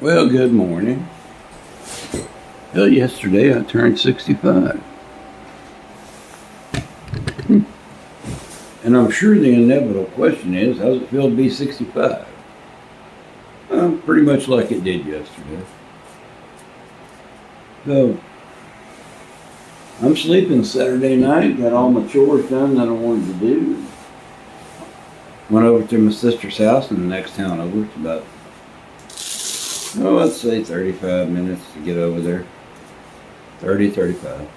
Well, good morning. Well, yesterday I turned 65. And I'm sure the inevitable question is, how's it feel to be 65? Pretty much like it did yesterday. So, I'm sleeping Saturday night, got all my chores done that I wanted to do. Went over to my sister's house in the next town over. It's about, let's say 35 minutes to get over there. 35.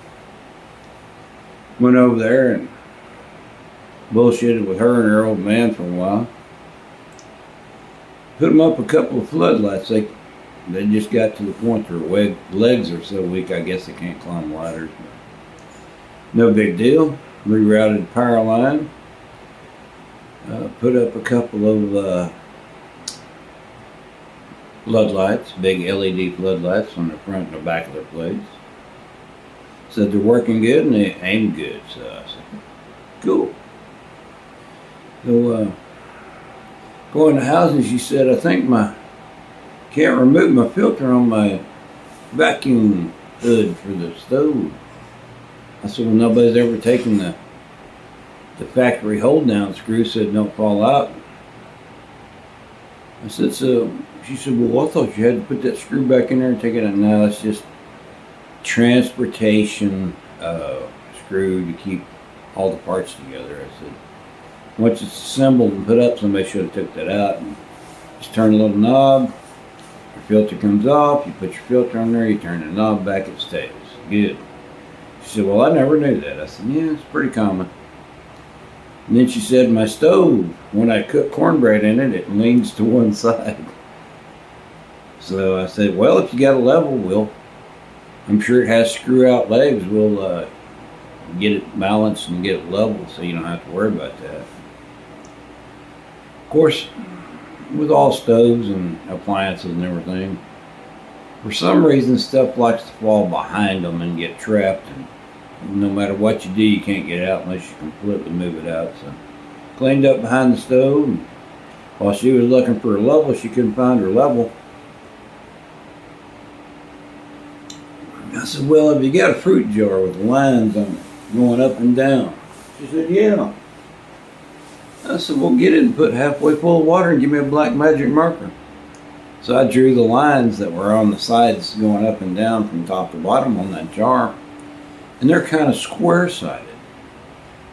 Went over there and bullshitted with her and her old man for a while. Put them up a couple of floodlights. They just got to the point where their legs are so weak, I guess they can't climb ladders. No big deal. Rerouted the power line. Put up a couple of floodlights, big LED floodlights on the front and the back of their plates. Said they're working good and they aim good. So I said, cool. So going to housing, she said, I think can't remove my filter on my vacuum hood for the stove. I said, well, nobody's ever taken the factory hold down screw so it don't fall out. I said, so she said, well, I thought you had to put that screw back in there and take it out. No, it's just transportation screw to keep all the parts together. I said, once it's assembled and put up, somebody should have took that out and just turn a little knob. Your filter comes off, you put your filter on there, you turn the knob back, it stays. Good. She said, well, I never knew that. I said, yeah, it's pretty common. And then she said, my stove, when I cook cornbread in it, it leans to one side. So I said, well, if you got a level, I'm sure it has screw out legs. We'll get it balanced and get it level so you don't have to worry about that. Of course, with all stoves and appliances and everything, for some reason stuff likes to fall behind them and get trapped, and no matter what you do, you can't get it out unless you completely move it out. So cleaned up behind the stove, and while she was looking for a level, she couldn't find her level. I said, well, have you got a fruit jar with lines on it going up and down? She said, yeah. I said, well, get it and put halfway full of water and give me a black magic marker. So I drew the lines that were on the sides going up and down from top to bottom on that jar. And they're kind of square-sided.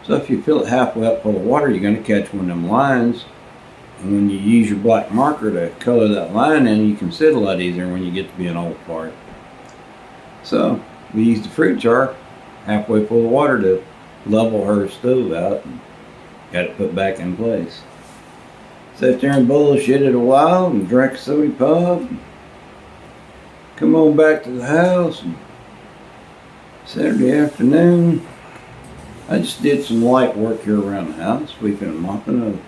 So if you fill it halfway up full of water, you're going to catch one of them lines. And when you use your black marker to color that line in, you can see it a lot easier when you get to be an old part. So we used the fruit jar halfway full of water to level her stove out and got it put back in place. Sat there and bullshitted a while and drank a soda pop. Come on back to the house. And Saturday afternoon, I just did some light work here around the house, sweeping and mopping.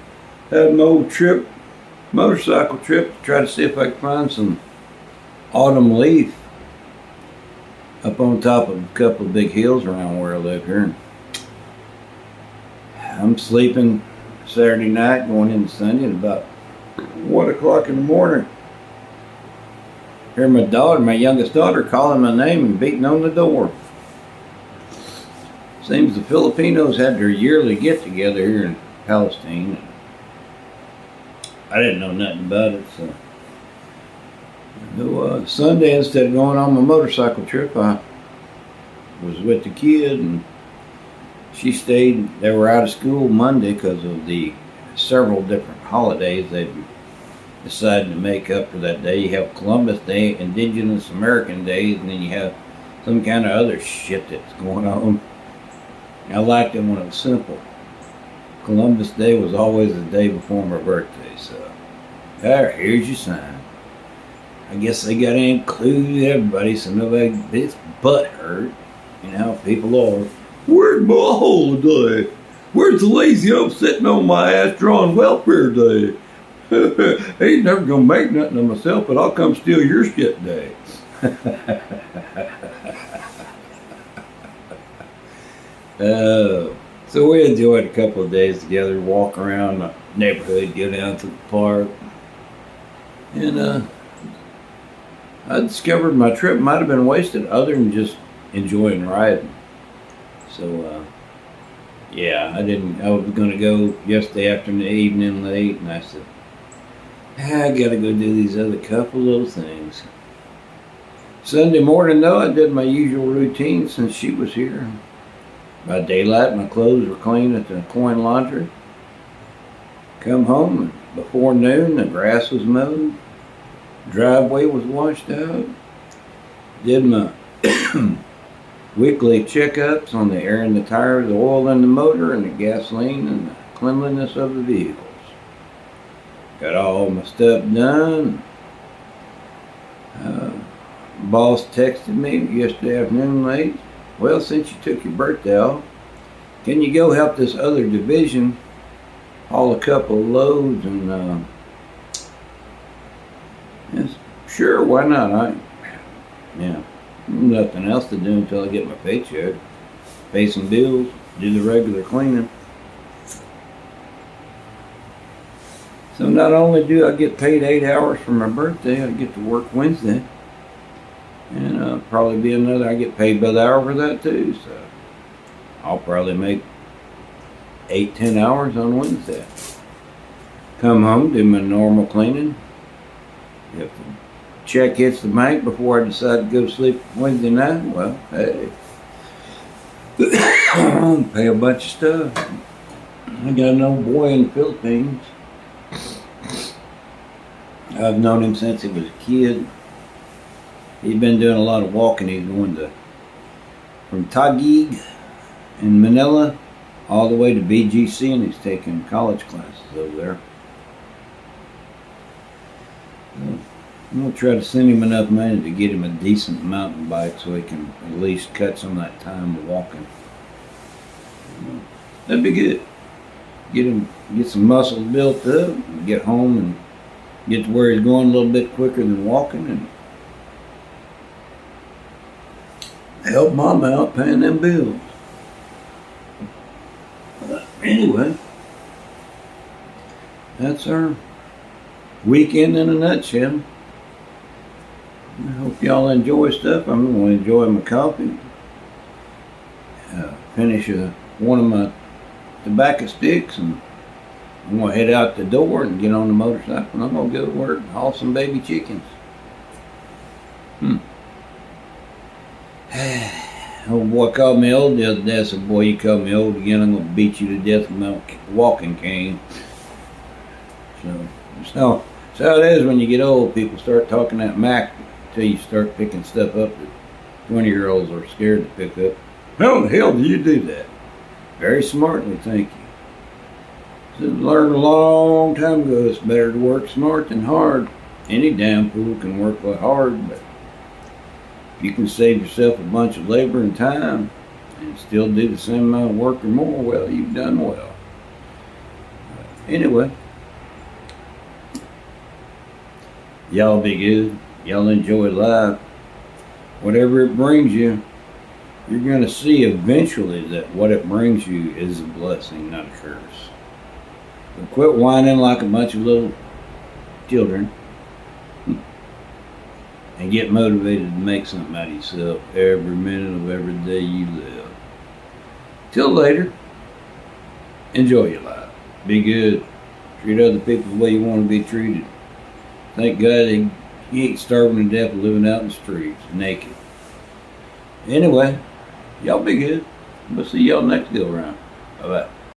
I had my old motorcycle trip, to try to see if I could find some autumn leaf up on top of a couple of big hills around where I live here. I'm sleeping Saturday night, going into Sunday, at about 1 o'clock in the morning. Hear my youngest daughter, calling my name and beating on the door. Seems the Filipinos had their yearly get-together here in Palestine. I didn't know nothing about it, so Sunday, instead of going on my motorcycle trip, I was with the kid, and she stayed. They were out of school Monday because of the several different holidays they decided to make up for that day. You have Columbus Day, Indigenous American Days, and then you have some kind of other shit that's going on. I liked it when it was simple. Columbus Day was always the day before my birthday, so here's your sign. I guess they got to include everybody so nobody gets butt hurt. You know how people are. Where's my holiday? Where's the lazy I'm sitting on my ass drawing welfare day? Ain't never gonna make nothing of myself, but I'll come steal your shit day. So we enjoyed a couple of days together, walk around the neighborhood, go down to the park, and I discovered my trip might have been wasted other than just enjoying riding. So, yeah, I was going to go yesterday afternoon, evening late, and I said, I got to go do these other couple little things. Sunday morning, though, I did my usual routine since she was here. By daylight, my clothes were clean at the coin laundry. Come home, and before noon, the grass was mowed. Driveway was washed out. Did my weekly checkups on the air in the tires, the oil in the motor, and the gasoline, and the cleanliness of the vehicles. Got all my stuff done. Boss texted me yesterday afternoon late. Well, since you took your birthday off, can you go help this other division haul a couple of loads? And yes, sure, why not? Yeah, nothing else to do until I get my paycheck. Pay some bills, do the regular cleaning. So not only do I get paid 8 hours for my birthday, I get to work Wednesday. And probably be another, I get paid by the hour for that too. So I'll probably make 8-10 hours on Wednesday. Come home, do my normal cleaning. If the check hits the bank before I decide to go to sleep Wednesday night, well, hey. Pay a bunch of stuff. I got an old boy in the Philippines. I've known him since he was a kid. He's been doing a lot of walking. He's going from Taguig in Manila all the way to BGC, and he's taking college classes over there. I'm going to try to send him enough money to get him a decent mountain bike so he can at least cut some of that time of walking. That'd be good. Get some muscles built up, and get home and get to where he's going a little bit quicker than walking, and help Mom out paying them bills. Anyway, that's our weekend in a nutshell. I hope y'all enjoy stuff. I'm going to enjoy my coffee. Finish one of my tobacco sticks, and I'm going to head out the door and get on the motorcycle, and I'm going to go to work and haul some baby chickens. Old boy called me old the other day. I said, boy, you called me old again, I'm going to beat you to death with my walking cane. So how it is when you get old. People start talking that Mac until you start picking stuff up that 20-year-olds are scared to pick up. How the hell do you do that? Very smartly, thank you. So learned a long time ago it's better to work smart than hard. Any damn fool can work hard, but if you can save yourself a bunch of labor and time and still do the same amount of work or more, well, you've done well. Anyway, y'all be good. Y'all enjoy life. Whatever it brings you, you're going to see eventually that what it brings you is a blessing, not a curse. But quit whining like a bunch of little children and get motivated to make something out of yourself every minute of every day you live. Till later, enjoy your life. Be good. Treat other people the way you want to be treated. Thank God you ain't starving to death living out in the streets, naked. Anyway, y'all be good. We'll see y'all next go around. Bye-bye.